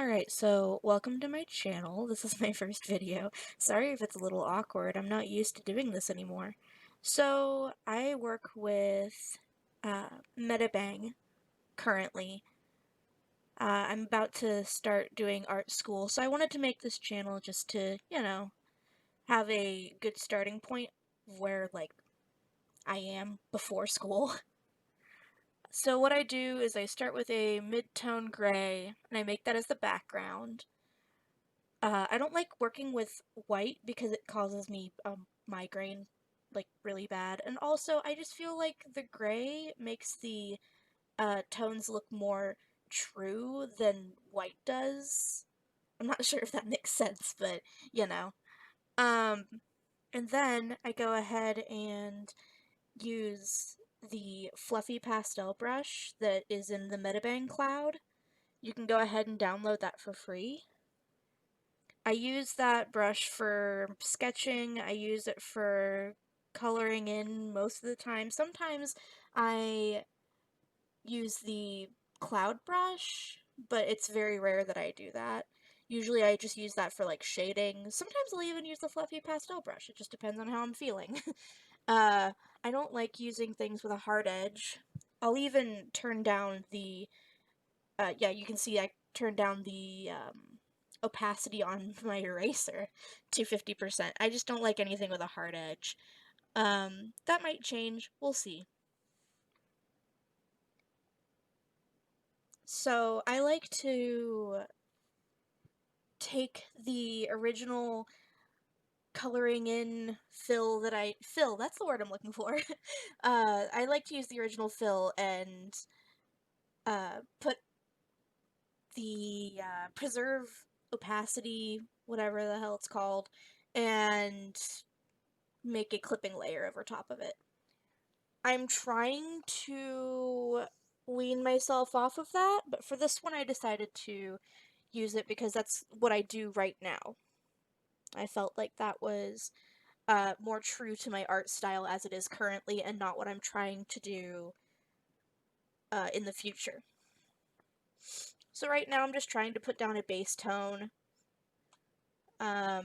Alright, so welcome to my channel. This is my first video. Sorry if it's a little awkward. I'm not used to doing this anymore. So, I work with Metabang currently. I'm about to start doing art school, so I wanted to make this channel just to, have a good starting point where, like, I am before school. So what I do is I start with a mid-tone gray, and I make that as the background. I don't like working with white because it causes me migraine, like, really bad. And also, I just feel like the gray makes the tones look more true than white does. I'm not sure if that makes sense, but, you know. Um, and then I go ahead and use the fluffy pastel brush that is in the Metabang cloud. You can go ahead and download that for free. I use that brush for sketching, I use it for coloring in most of the time. Sometimes I use the cloud brush, but it's very rare that I do that. Usually I just use that for like shading. Sometimes I'll even use the fluffy pastel brush. It just depends on how I'm feeling. I don't like using things with a hard edge. I'll even turn down the yeah, you can see I turned down the opacity on my eraser to 50%. I just don't like anything with a hard edge. That might change. We'll see. So I like to take the original coloring in fill, that's the word I'm looking for. I like to use the original fill and put the preserve opacity, whatever the hell it's called, and make a clipping layer over top of it. I'm trying to wean myself off of that, but for this one I decided to use it because that's what I do right now. I felt like that was more true to my art style as it is currently and not what I'm trying to do in the future. So right now I'm just trying to put down a base tone. I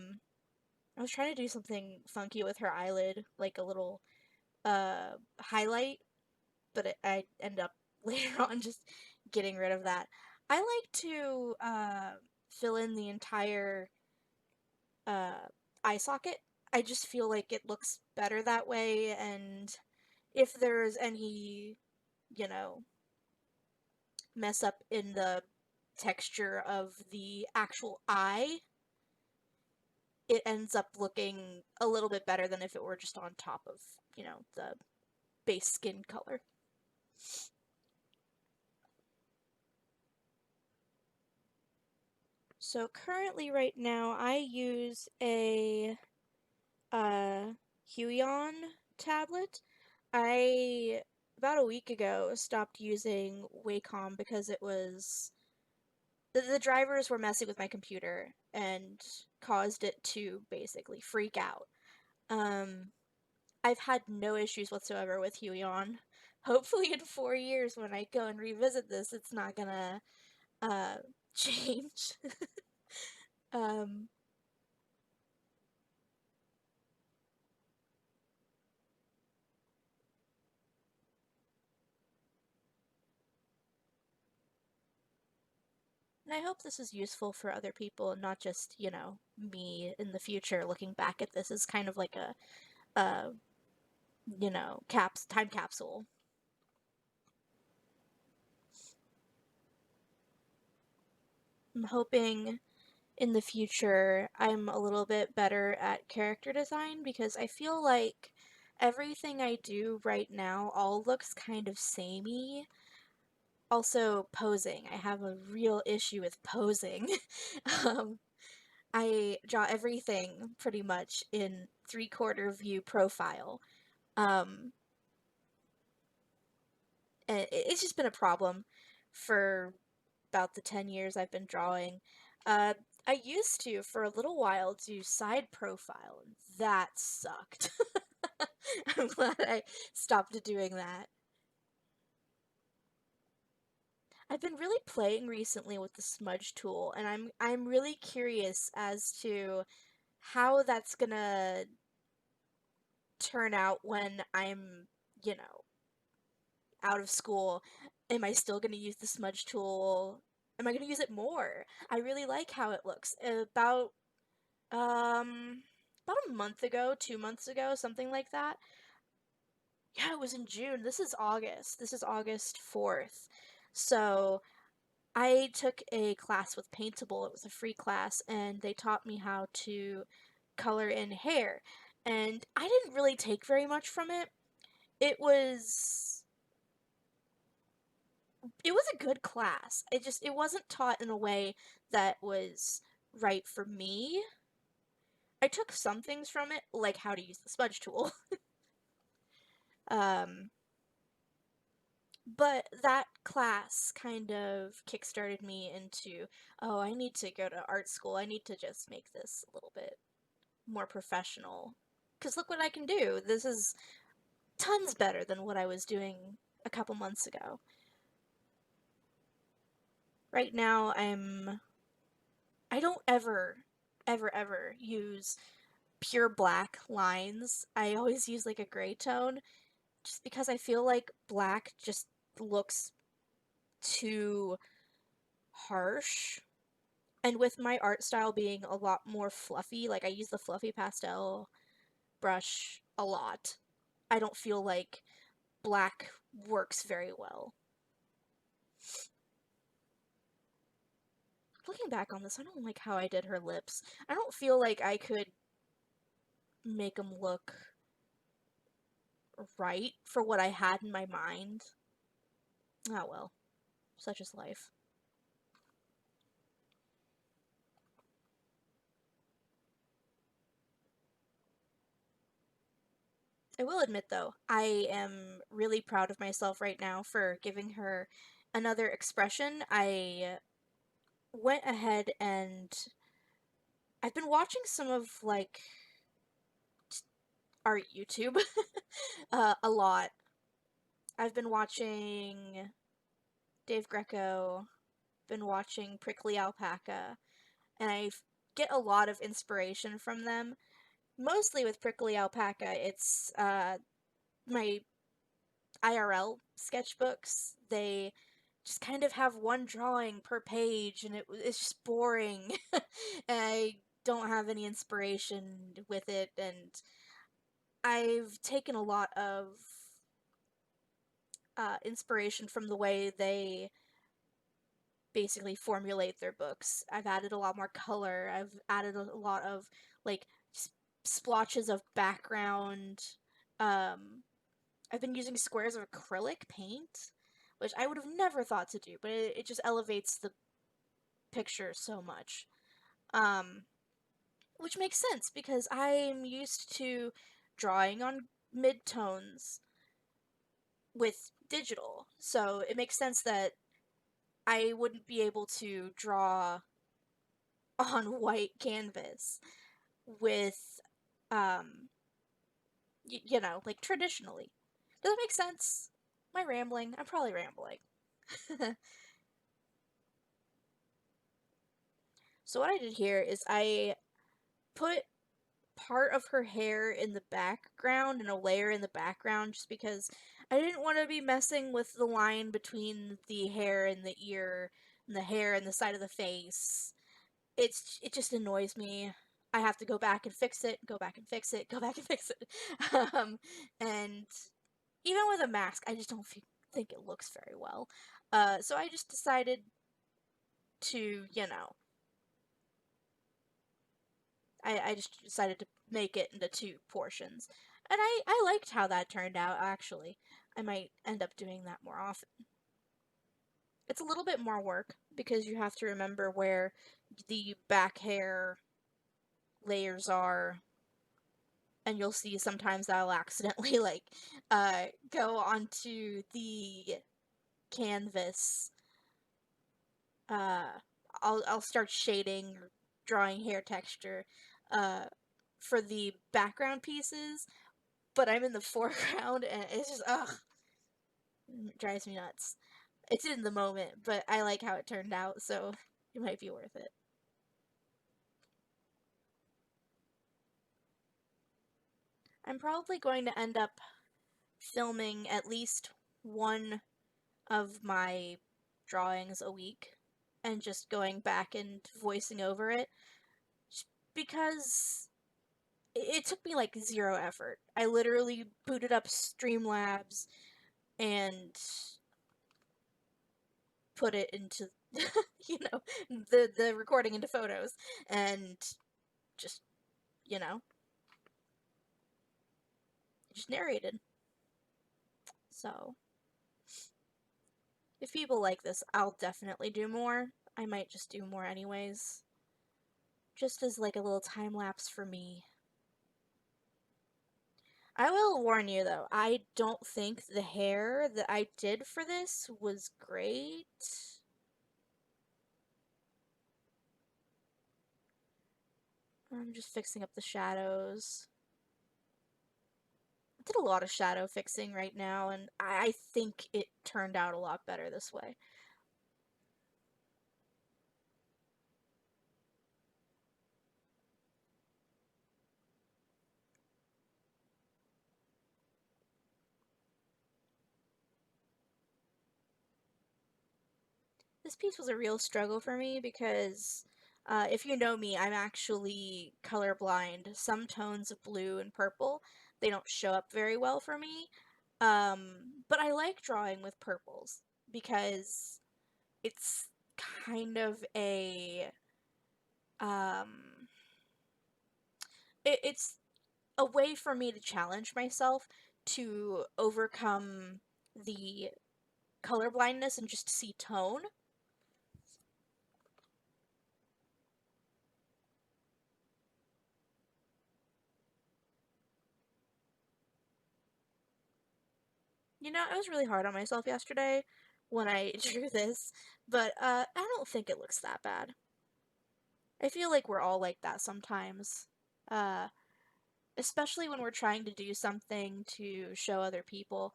was trying to do something funky with her eyelid, like a little highlight, but I end up later on just getting rid of that. I like to fill in the entire uh, eye socket. I just feel like it looks better that way, and if there's any, you know, mess up in the texture of the actual eye, it ends up looking a little bit better than if it were just on top of, the base skin color. So currently right now I use a Huion tablet. I about a week ago stopped using Wacom because it was the drivers were messing with my computer and caused it to basically freak out. Um, I've had no issues whatsoever with Huion. Hopefully in 4 years when I go and revisit this, it's not gonna uh, change. um, and I hope this is useful for other people and not just, me in the future looking back at this as kind of like a time capsule. I'm hoping in the future I'm a little bit better at character design because I feel like everything I do right now all looks kind of samey. Also, posing. I have a real issue with posing. um, I draw everything pretty much in three-quarter view profile. Um, and it's just been a problem for about the 10 years I've been drawing. Uh, I used to, for a little while, do side profile, and that sucked. I'm glad I stopped doing that. I've been really playing recently with the smudge tool, and I'm really curious as to how that's gonna turn out when I'm, you know, out of school. Am I still gonna use the smudge tool? Am I gonna use it more? I really like how it looks. Um about a month ago, 2 months ago, something like that. Yeah, it was in June. This is August. This is August 4th. So I took a class with Paintable. It was a free class, and they taught me how to color in hair. And I didn't really take very much from it. It was it was a good class. It wasn't taught in a way that was right for me. I took some things from it, like how to use the smudge tool. Um, but that class kind of kickstarted me into, oh, I need to go to art school. I need to just make this a little bit more professional. Because look what I can do. This is tons better than what I was doing a couple months ago. Right now, I don't ever use pure black lines. I always use like a gray tone just because I feel like black just looks too harsh. And with my art style being a lot more fluffy, like I use the fluffy pastel brush a lot, I don't feel like black works very well. Looking back on this, I don't like how I did her lips. I don't feel like I could make them look right for what I had in my mind. Oh well, such is life. I will admit though, I am really proud of myself right now for giving her another expression. I went ahead and I've been watching some of like art YouTube a lot. I've been watching Dave Greco, been watching Prickly Alpaca, and get a lot of inspiration from them. Mostly with Prickly Alpaca, it's my IRL sketchbooks. They just kind of have one drawing per page, and it's just boring. And I don't have any inspiration with it, and I've taken a lot of inspiration from the way they basically formulate their books. I've added a lot more color. I've added a lot of like splotches of background. Um, I've been using squares of acrylic paint, which I would have never thought to do, but it just elevates the picture so much. Um, which makes sense because I'm used to drawing on midtones with digital. So it makes sense that I wouldn't be able to draw on white canvas with, um, you know, like traditionally. Does that make sense? Am I rambling? I'm probably rambling. So what I did here is I put part of her hair in the background and a layer in the background just because I didn't want to be messing with the line between the hair and the ear and the hair and the side of the face. It just annoys me. I have to go back and fix it, go back and fix it, go back and fix it. And even with a mask, I just don't think it looks very well. So I just decided to, you know, I just decided to make it into two portions. And I liked how that turned out, actually. I might end up doing that more often. It's a little bit more work because you have to remember where the back hair layers are, and you'll see sometimes I'll accidentally like go onto the canvas. uh I'll start shading or drawing hair texture uh for the background pieces, but I'm in the foreground and it's just ugh, it drives me nuts. It's in the moment, but I like how it turned out, so it might be worth it. I'm probably going to end up filming at least one of my drawings a week and just going back and voicing over it because it took me like zero effort. I literally booted up Streamlabs and put it into you know, the recording into photos and just, you know, just narrated. So if people like this, I'll definitely do more. I might just do more anyways. Just as like a little time lapse for me. I will warn you though, I don't think the hair that I did for this was great. I'm just fixing up the shadows. I did a lot of shadow fixing right now, and I think it turned out a lot better this way. This piece was a real struggle for me because if you know me, I'm actually colorblind. Some tones of blue and purple, they don't show up very well for me. But I like drawing with purples because it's kind of a um, it's a way for me to challenge myself to overcome the color blindness and just see tone. You know, I was really hard on myself yesterday when I drew this, but I don't think it looks that bad. I feel like we're all like that sometimes. Uh, Especially when we're trying to do something to show other people.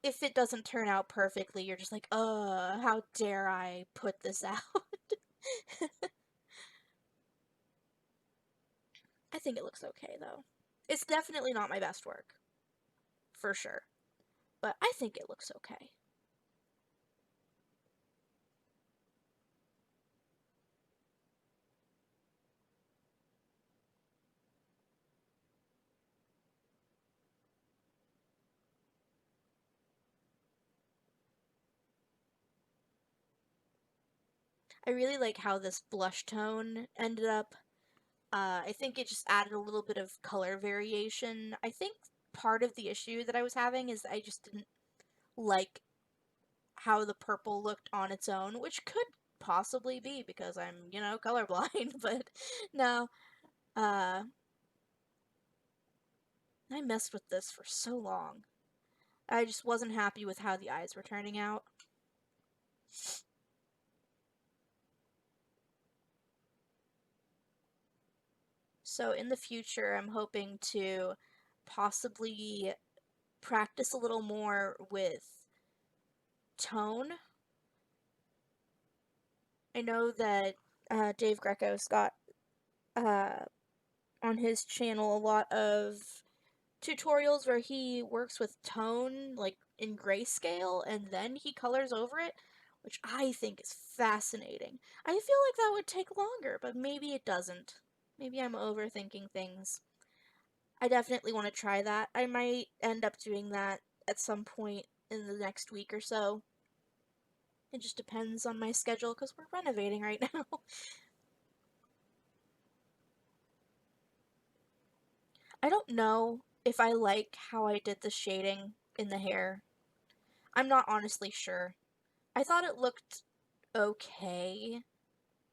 If it doesn't turn out perfectly, you're just like, how dare I put this out? I think it looks okay, though. It's definitely not my best work, for sure, but I think it looks okay. I really like how this blush tone ended up. I think it just added a little bit of color variation. I think part of the issue that I was having is I just didn't like how the purple looked on its own, which could possibly be because I'm, colorblind, but no. Uh, I messed with this for so long. I just wasn't happy with how the eyes were turning out. So in the future, I'm hoping to possibly practice a little more with tone. I know that Dave Greco's got uh, on his channel a lot of tutorials where he works with tone, like in grayscale, and then he colors over it, which I think is fascinating. I feel like that would take longer, but maybe it doesn't. Maybe I'm overthinking things. I definitely want to try that. I might end up doing that at some point in the next week or so. It just depends on my schedule because we're renovating right now. I don't know if I like how I did the shading in the hair. I'm not honestly sure. I thought it looked okay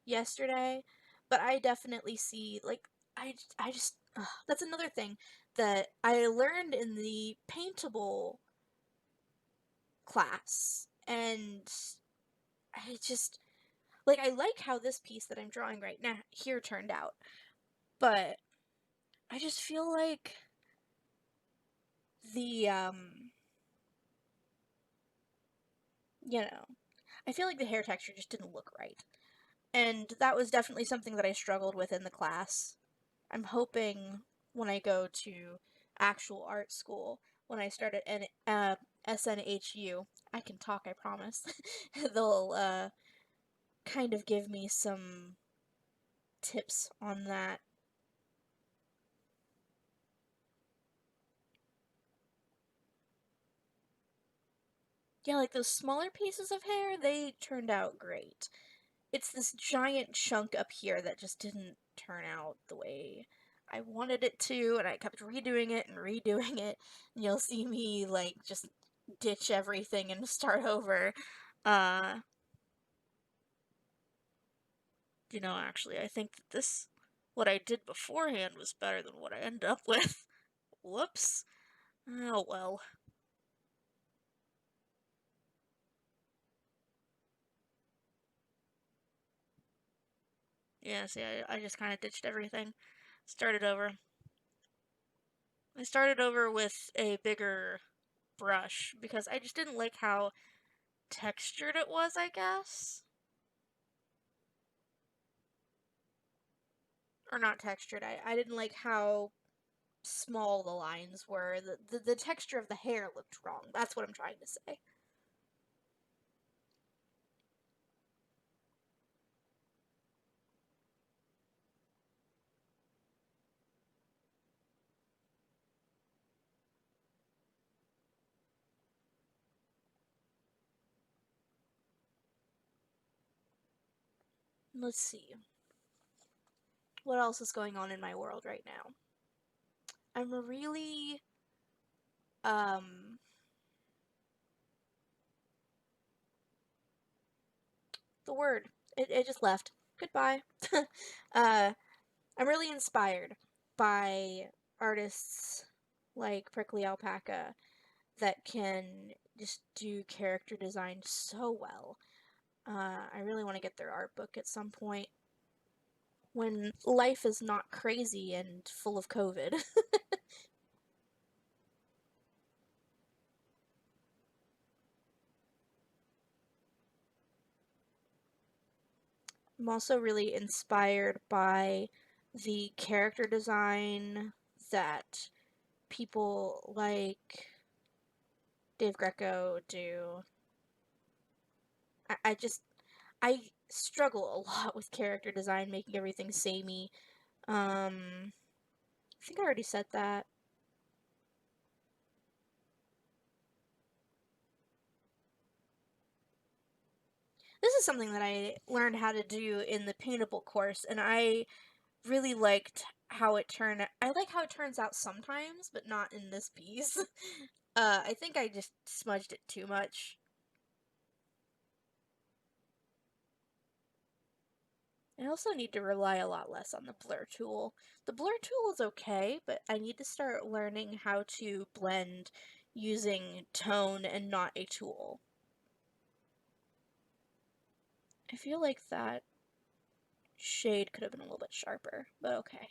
yesterday, but I definitely see, like, I just, that's another thing that I learned in the paintable class, and I just, like, I like how this piece that I'm drawing right now here turned out, but I just feel like the, you know, I feel like the hair texture just didn't look right. And that was definitely something that I struggled with in the class. I'm hoping when I go to actual art school, when I start at SNHU, I can talk, I promise. They'll kind of give me some tips on that. Yeah, like those smaller pieces of hair, they turned out great. It's this giant chunk up here that just didn't turn out the way I wanted it to, and I kept redoing it and redoing it, and you'll see me, like, just ditch everything and start over. Uh, actually, I think that what I did beforehand was better than what I ended up with. Whoops. Oh well. Yeah, see, I just kind of ditched everything. Started over. I started over with a bigger brush because I just didn't like how textured it was, I guess. Or not textured. I didn't like how small the lines were. The texture of the hair looked wrong. That's what I'm trying to say. Let's see. What else is going on in my world right now? I'm really, um, the word. It just left. Goodbye. uh, I'm really inspired by artists like Prickly Alpaca that can just do character design so well. I really want to get their art book at some point when life is not crazy and full of COVID. I'm also really inspired by the character design that people like Dave Greco do. I just, I struggle a lot with character design, making everything samey. I think I already said that. This is something that I learned how to do in the paintable course, and I really liked how it turned. I like how it turns out sometimes, but not in this piece. I think I just smudged it too much. I also need to rely a lot less on the blur tool. The blur tool is okay, but I need to start learning how to blend using tone and not a tool. I feel like that shade could have been a little bit sharper, but okay.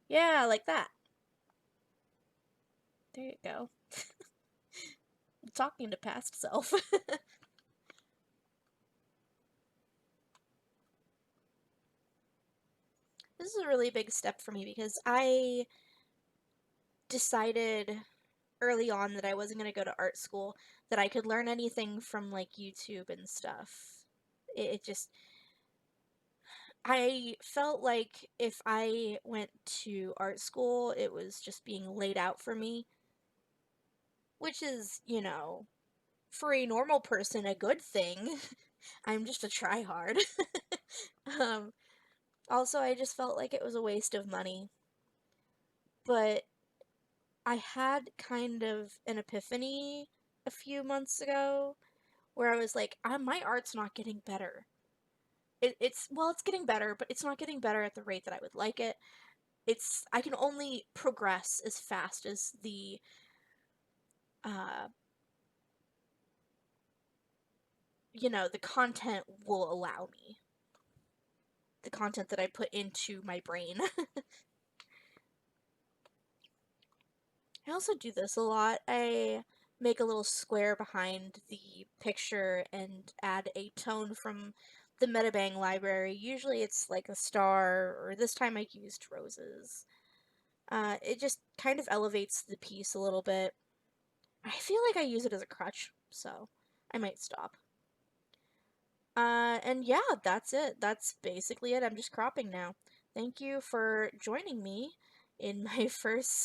Yeah, like that. There you go. Talking to past self. This is a really big step for me because I decided early on that I wasn't going to go to art school, that I could learn anything from like YouTube and stuff. It just, I felt like if I went to art school, it was just being laid out for me, which is, for a normal person, a good thing. I'm just a tryhard. um, Also, I just felt like it was a waste of money. But I had kind of an epiphany a few months ago where I was like, my art's not getting better. It's getting better, but it's not getting better at the rate that I would like it. I can only progress as fast as uh, the content will allow me. The content that I put into my brain. I also do this a lot. I make a little square behind the picture and add a tone from the Metabang library. Usually it's like a star, or this time I used roses. It just kind of elevates the piece a little bit. I feel like I use it as a crutch, so I might stop. And yeah, that's it. That's basically it. I'm just cropping now. Thank you for joining me in my first